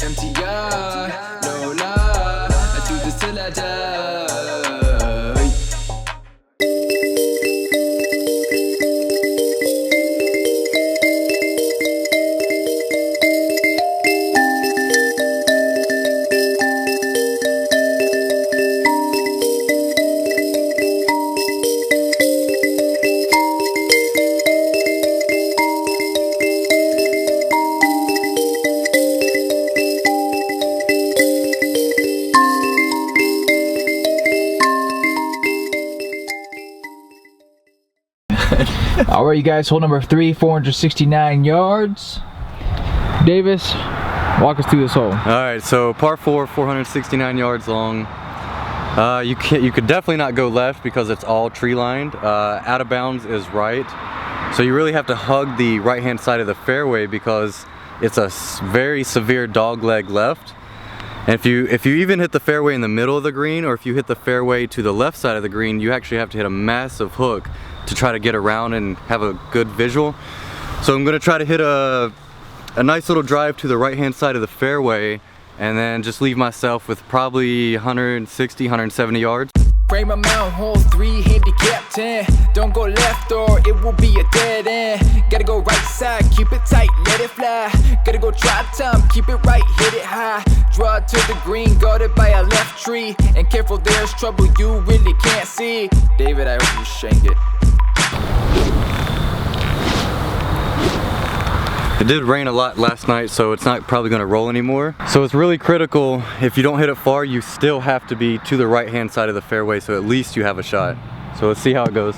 MTR, no lie, I do this till I die. All right, you guys, hole number 3, 469 yards. Davis, walk us through this hole. All right, so par 4, 469 yards long. You could definitely not go left because it's all tree lined. Out of bounds is right. So you really have to hug the right hand side of the fairway because it's a very severe dog leg left. And if you even hit the fairway in the middle of the green, or if you hit the fairway to the left side of the green, you actually have to hit a massive hook to try to get around and have a good visual. So I'm gonna try to hit a nice little drive to the right hand side of the fairway and then just leave myself with probably 160, 170 yards. Cramer Mount, hole 3, handicap 10. Don't go left or it will be a dead end. Gotta go right side, keep it tight, let it fly. Gotta go try time, keep it right, hit it high. Draw to the green, guarded by a left tree. And careful, there's trouble you really can't see. David, I hope you shank it. It did rain a lot last night, so it's not probably going to roll anymore. So it's really critical, if you don't hit it far, you still have to be to the right hand side of the fairway, so at least you have a shot. So let's see how it goes.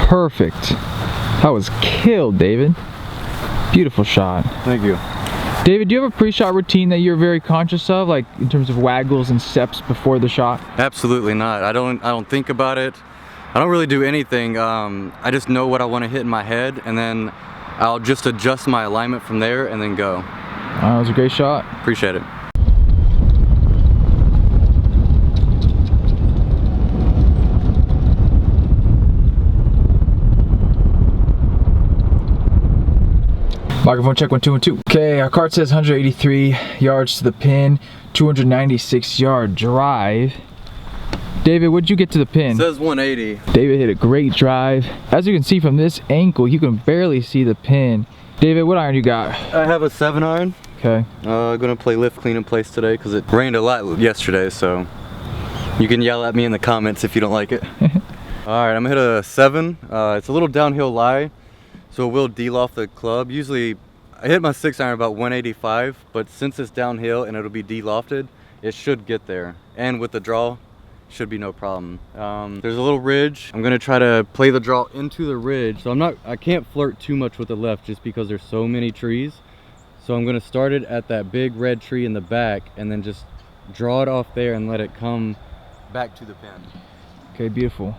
Perfect. That was killed, David. Beautiful shot. Thank you. David, do you have a pre-shot routine that you're very conscious of, like in terms of waggles and steps before the shot? Absolutely not. I don't think about it. I don't really do anything. I just know what I want to hit in my head, and then I'll just adjust my alignment from there and then go. That was a great shot. Appreciate it. Microphone check, 1 2 1 2. Okay, our card says 183 yards to the pin, 296 yard drive. David, what'd you get to the pin? It says 180. David hit a great drive. As you can see from this angle, you can barely see the pin. David, what iron you got? I have a 7 iron. Okay. I'm gonna play lift clean in place today because it rained a lot yesterday, so you can yell at me in the comments if you don't like it. Alright, I'm gonna hit a 7. It's a little downhill lie, so it will deal off the club. Usually I hit my 6 iron about 185, but since it's downhill and it'll be de-lofted, it should get there. And with the draw, should be no problem. There's a little ridge. I'm gonna try to play the draw into the ridge. So I can't flirt too much with the left just because there's so many trees. So I'm gonna start it at that big red tree in the back and then just draw it off there and let it come back to the pin. Okay, beautiful.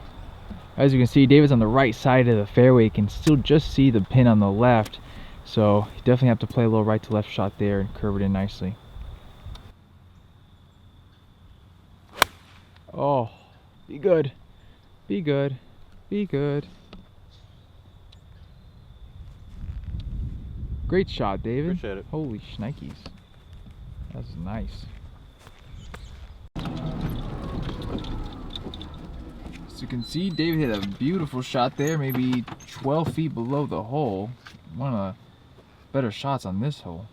As you can see, David's on the right side of the fairway. You can still just see the pin on the left. So you definitely have to play a little right to left shot there and curve it in nicely. Oh, be good. Be good. Be good. Great shot, David. Appreciate it. Holy shnikes. That's nice. As you can see, David hit a beautiful shot there, maybe 12 feet below the hole. One of the better shots on this hole.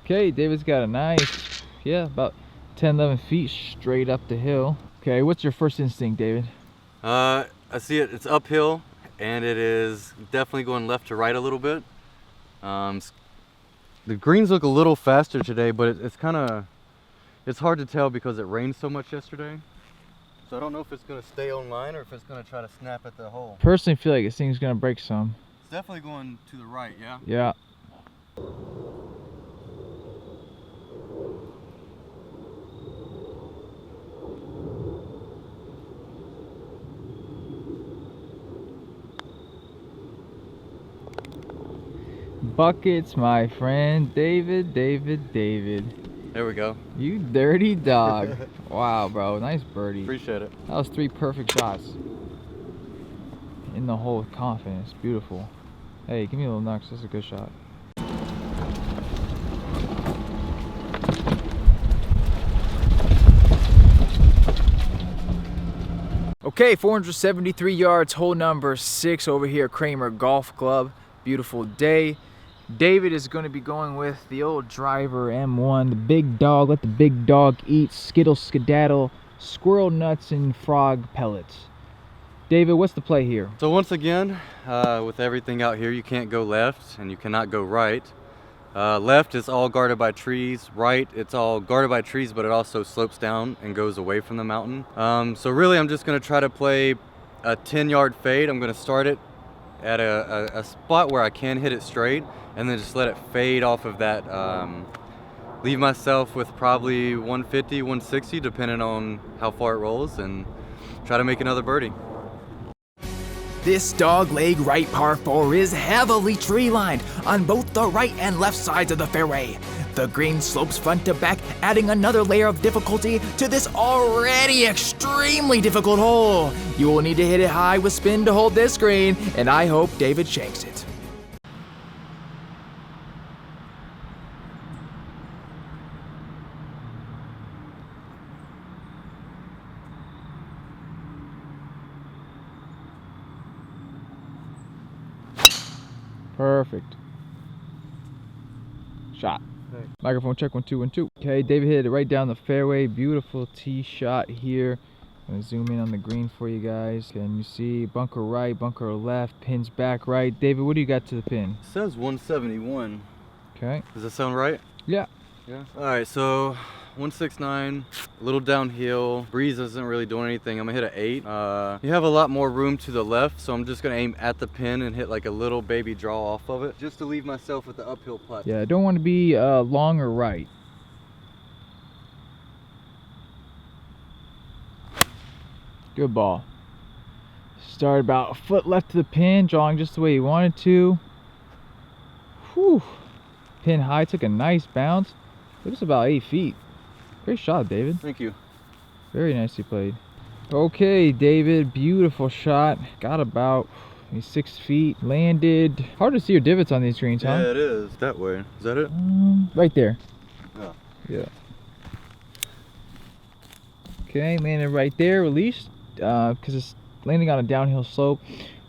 Okay, David's got a nice, about 10-11 feet straight up the hill. Okay, what's your first instinct, David? I see it's uphill and it is definitely going left to right a little bit. The greens look a little faster today, but it's hard to tell because it rained so much yesterday. So I don't know if it's going to stay online or if it's going to try to snap at the hole. Personally feel like this thing's going to break some. It's definitely going to the right, yeah? Yeah. buckets, my friend. David. There we go. You dirty dog. Wow, bro. Nice birdie. Appreciate it. That was 3 perfect shots. In the hole with confidence. Beautiful. Hey, give me a little knucks. That's a good shot. Okay, 473 yards, hole number 6 over here at Cramer Golf Club. Beautiful day. David is going to be going with the old driver M1, the big dog. Let the big dog eat. Skittle, skedaddle, squirrel nuts, and frog pellets. David, what's the play here? So once again, with everything out here, you can't go left and you cannot go right. Left is all guarded by trees. Right, it's all guarded by trees, but it also slopes down and goes away from the mountain. So really, I'm just going to try to play a 10-yard fade. I'm going to start it at a spot where I can hit it straight, and then just let it fade off of that. Leave myself with probably 150, 160, depending on how far it rolls, and try to make another birdie. This dogleg right par 4 is heavily tree-lined on both the right and left sides of the fairway. The green slopes front to back, adding another layer of difficulty to this already extremely difficult hole. You will need to hit it high with spin to hold this green, and I hope David shanks it. Perfect. Shot. Microphone check, 1 2 1 2. Okay, David hit it right down the fairway. Beautiful tee shot here. I'm gonna zoom in on the green for you guys. Can you see bunker right, bunker left, pins back right? David, what do you got to the pin? It says 171. Okay. Does that sound right? Yeah. Yeah. All right, so 169, a little downhill. Breeze isn't really doing anything. I'm gonna hit an 8. You have a lot more room to the left, so I'm just gonna aim at the pin and hit like a little baby draw off of it, just to leave myself with the uphill putt. Yeah, I don't want to be long or right. Good ball. Started about a foot left to the pin, drawing just the way you wanted to. Whew. Pin high, took a nice bounce. It was about 8 feet. Great shot, David. Thank you. Very nicely played. Okay, David, beautiful shot. Got about 6 feet. Landed. Hard to see your divots on these greens, huh? Yeah, it is. That way. Is that it? Right there. Oh. Yeah. Okay, landed right there. Released because it's landing on a downhill slope.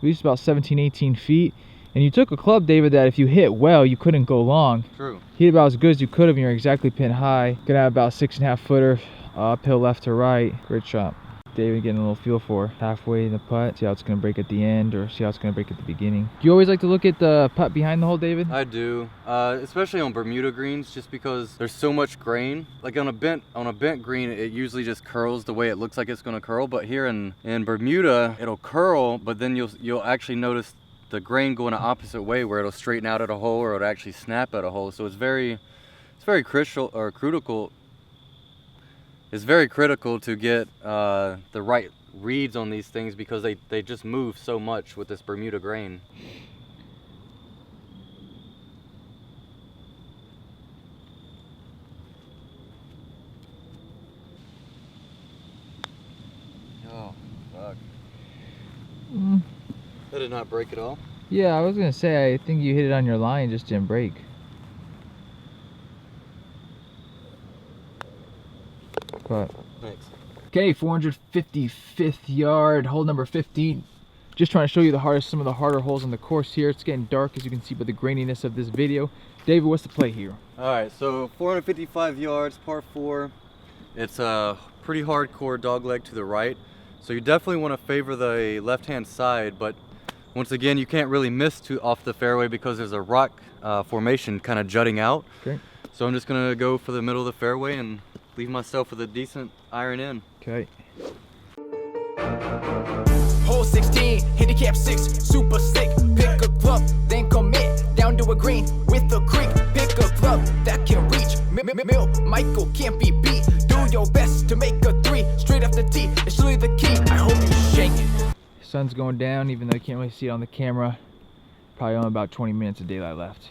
Released about 17, 18 feet. And you took a club, David, that if you hit well, you couldn't go long. True. Hit about as good as you could have, and you're exactly pin high. Gonna have about 6.5 footer, uphill left to right. Great shot. David getting a little feel for halfway in the putt. See how it's gonna break at the end, or see how it's gonna break at the beginning. Do you always like to look at the putt behind the hole, David? I do, especially on Bermuda greens, just because there's so much grain. Like on a bent green, it usually just curls the way it looks like it's gonna curl. But here in Bermuda, it'll curl, but then you'll actually notice the grain going the opposite way, where it'll straighten out at a hole or it'll actually snap at a hole. So it's very critical. It's very critical to get the right reads on these things, because they just move so much with this Bermuda grain. Oh, fuck. That did not break at all. Yeah, I was gonna say, I think you hit it on your line, just didn't break. But Thanks. okay, 455th yard, hole number 15. Just trying to show you some of the harder holes on the course here. It's getting dark, as you can see by the graininess of this video. David, what's the play here? All right, so 455 yards, par 4. It's a pretty hardcore dogleg to the right, so you definitely want to favor the left-hand side. But once again, you can't really miss off the fairway because there's a rock formation kind of jutting out. Okay. So I'm just gonna go for the middle of the fairway and leave myself with a decent iron in. Okay. Hole 16, handicap 6, super slick. Pick a club, then commit down to a green with a creek. Pick a club that can reach. Milt, Michael can't be beat. Do your best to make a 3 straight off the tee. It's really the key. I hope you shake it. Sun's going down, even though you can't really see it on the camera. Probably only about 20 minutes of daylight left.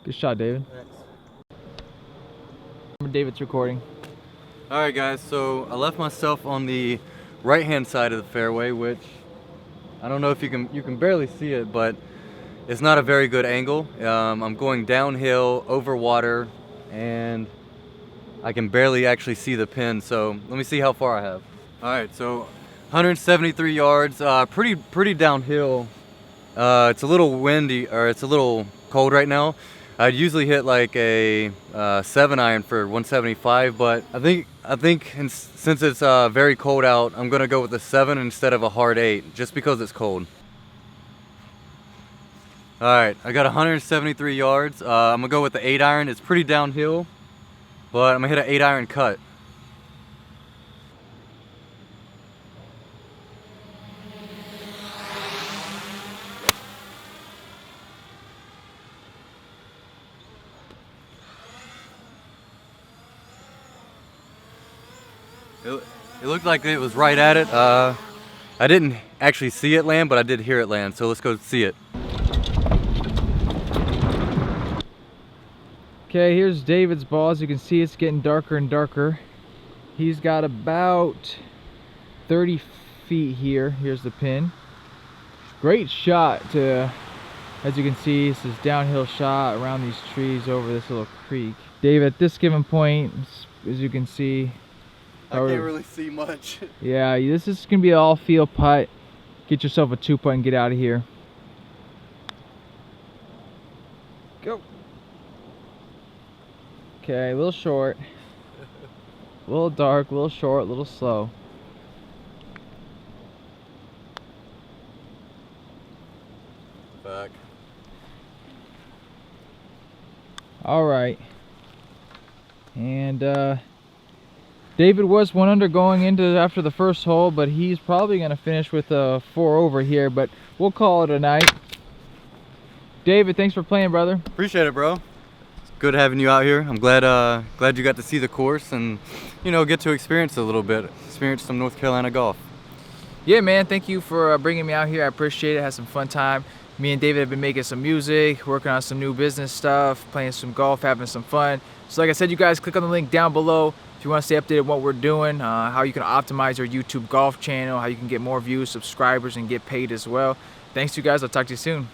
Good shot, David. David's recording. Alright guys, so I left myself on the right hand side of the fairway, which I don't know if you can barely see it, but it's not a very good angle. I'm going downhill over water and I can barely actually see the pin, so let me see how far I have. Alright, so 173 yards, pretty downhill. It's a little windy, or it's a little cold right now. I'd usually hit like a 7-iron for 175, but I think since it's very cold out, I'm gonna go with a 7 instead of a hard 8, just because it's cold. All right, I got 173 yards. I'm gonna go with the 8-iron. It's pretty downhill, but I'm gonna hit an 8-iron cut. It looked like it was right at it. I didn't actually see it land, but I did hear it land, so let's go see it. Okay, here's David's ball. As you can see, it's getting darker and darker. He's got about 30 feet here. Here's the pin. Great shot to, as you can see, this is downhill shot around these trees over this little creek. David, at this given point, as you can see, I can't really see much. Yeah, this is gonna be an all field putt. Get yourself a 2-putt and get out of here. Go. Okay, a little short, a little dark, a little short, a little slow. Back. All right. And David was 1 under going into after the first hole, but he's probably going to finish with a 4 over here, but we'll call it a night. David, thanks for playing, brother. Appreciate it, bro. It's good having you out here. I'm glad you got to see the course and, you know, get to experience it a little bit. Experience some North Carolina golf. Yeah, man, thank you for bringing me out here. I appreciate it. Had some fun time. Me and David have been making some music, working on some new business stuff, playing some golf, having some fun. So like I said, you guys click on the link down below if you want to stay updated on what we're doing, how you can optimize your YouTube golf channel, how you can get more views, subscribers, and get paid as well. Thanks, you guys. I'll talk to you soon.